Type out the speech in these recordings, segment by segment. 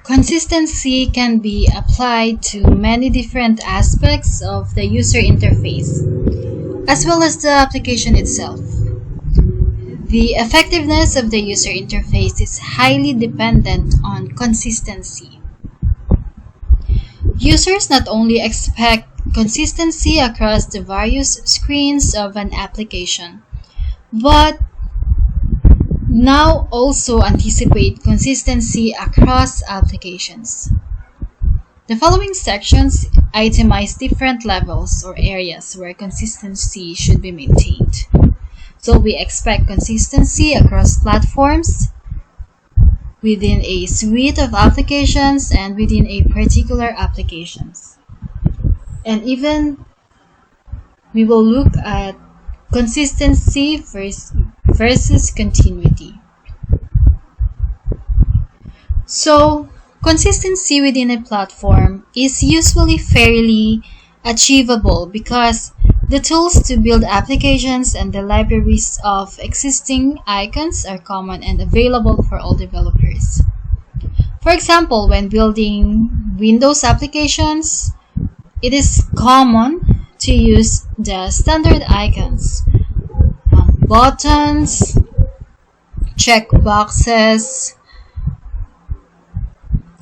Consistency can be applied to many different aspects of the user interface, as well as the application itself. The effectiveness of the user interface is highly dependent on consistency. Users not only expect consistency across the various screens of an application, but now also anticipate consistency across applications. The following sections itemize different levels or areas where consistency should be maintained. So we expect consistency across platforms, within a suite of applications, and within a particular applications. And even we will look at consistency versus continuity. So, consistency within a platform is usually fairly achievable because the tools to build applications and the libraries of existing icons are common and available for all developers. For example, when building Windows applications, it is common to use the standard icons, buttons, checkboxes,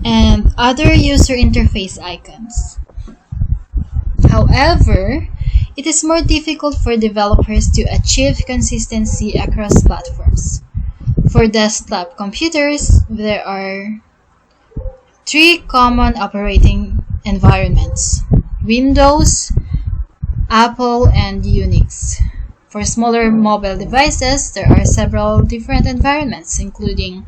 and other user interface icons. However, it is more difficult for developers to achieve consistency across platforms. For desktop computers, there are three common operating environments: Windows, Apple, and Unix. For smaller mobile devices, there are several different environments, including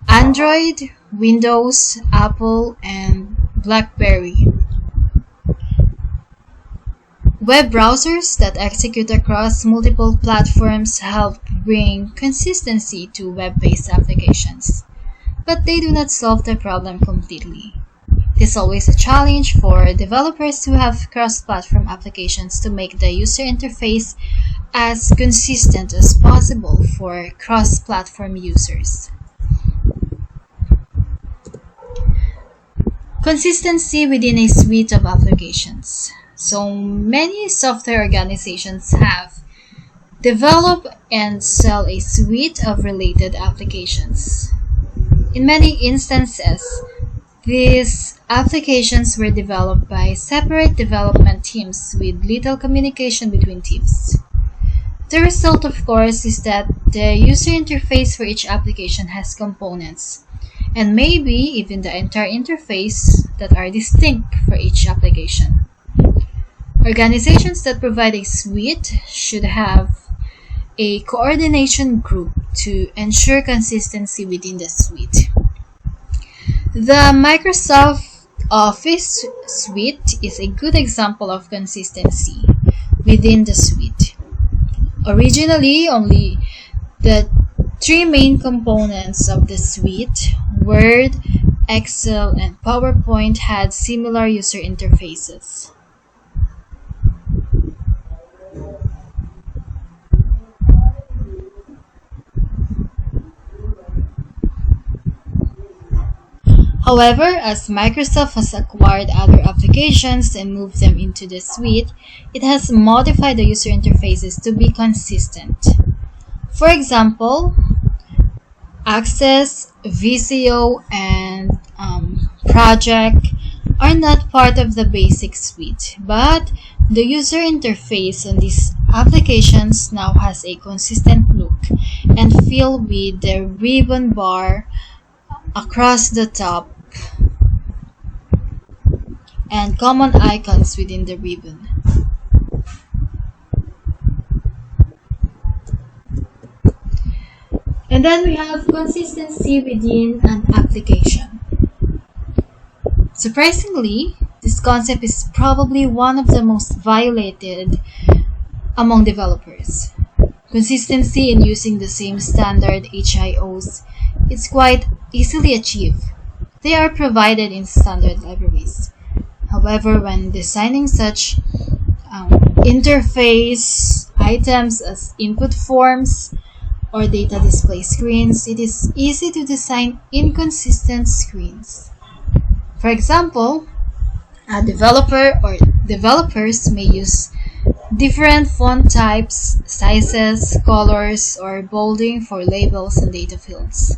Android, Windows, Apple, and BlackBerry. Web browsers that execute across multiple platforms help bring consistency to web-based applications, but they do not solve the problem completely. It is always a challenge for developers who have cross-platform applications to make the user interface as consistent as possible for cross-platform users. Consistency within a suite of applications. So many software organizations have developed and sell a suite of related applications. In many instances, these applications were developed by separate development teams with little communication between teams. The result, of course, is that the user interface for each application has components, and maybe even the entire interface that are distinct for each application. Organizations that provide a suite should have a coordination group to ensure consistency within the suite. The Microsoft Office suite is a good example of consistency within the suite. Originally, only the three main components of the suite, Word, Excel, and PowerPoint, had similar user interfaces. However, as Microsoft has acquired other applications and moved them into the suite, it has modified the user interfaces to be consistent. For example, Access, Visio, and Project are not part of the basic suite, but the user interface on these applications now has a consistent look and feel with the ribbon bar across the top and common icons within the ribbon. And then we have consistency within an application. Surprisingly, this concept is probably one of the most violated among developers. Consistency in using the same standard HIOs is quite easily achieved. They are provided in standard libraries. However, when designing such interface items as input forms or data display screens, it is easy to design inconsistent screens. For example, a developer or developers may use different font types, sizes, colors, or bolding for labels and data fields.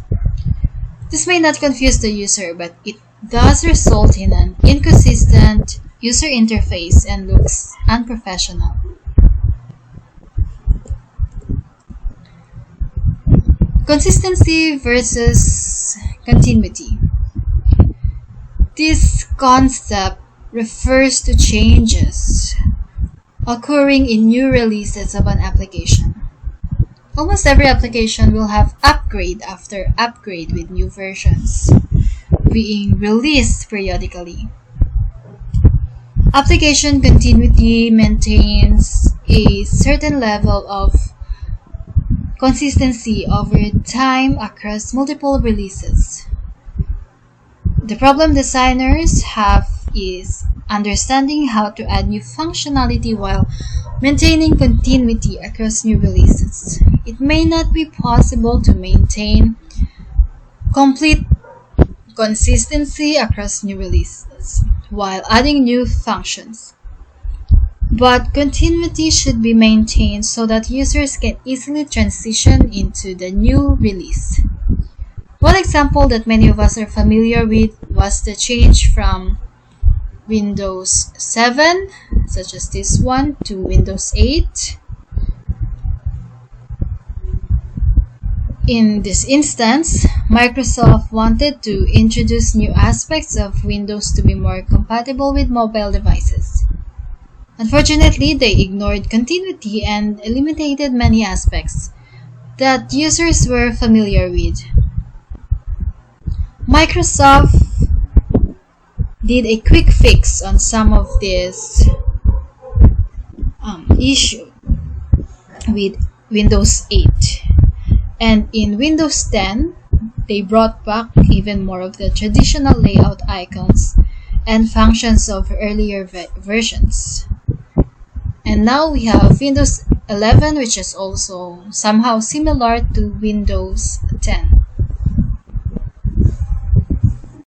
This may not confuse the user, but it does result in an inconsistent user interface and looks unprofessional. Consistency versus continuity. This concept refers to changes occurring in new releases of an application. Almost every application will have upgrade after upgrade with new versions being released periodically. Application continuity maintains a certain level of consistency over time across multiple releases. The problem designers have is understanding how to add new functionality while maintaining continuity across new releases. It may not be possible to maintain complete consistency across new releases while adding new functions. But continuity should be maintained so that users can easily transition into the new release. One example that many of us are familiar with was the change from Windows 7, such as this one, to Windows 8. In this instance, Microsoft wanted to introduce new aspects of Windows to be more compatible with mobile devices. Unfortunately, they ignored continuity and eliminated many aspects that users were familiar with. Microsoft did a quick fix on some of this issue with Windows 8. And in Windows 10, they brought back even more of the traditional layout icons and functions of earlier versions. And now we have Windows 11, which is also somehow similar to Windows 10.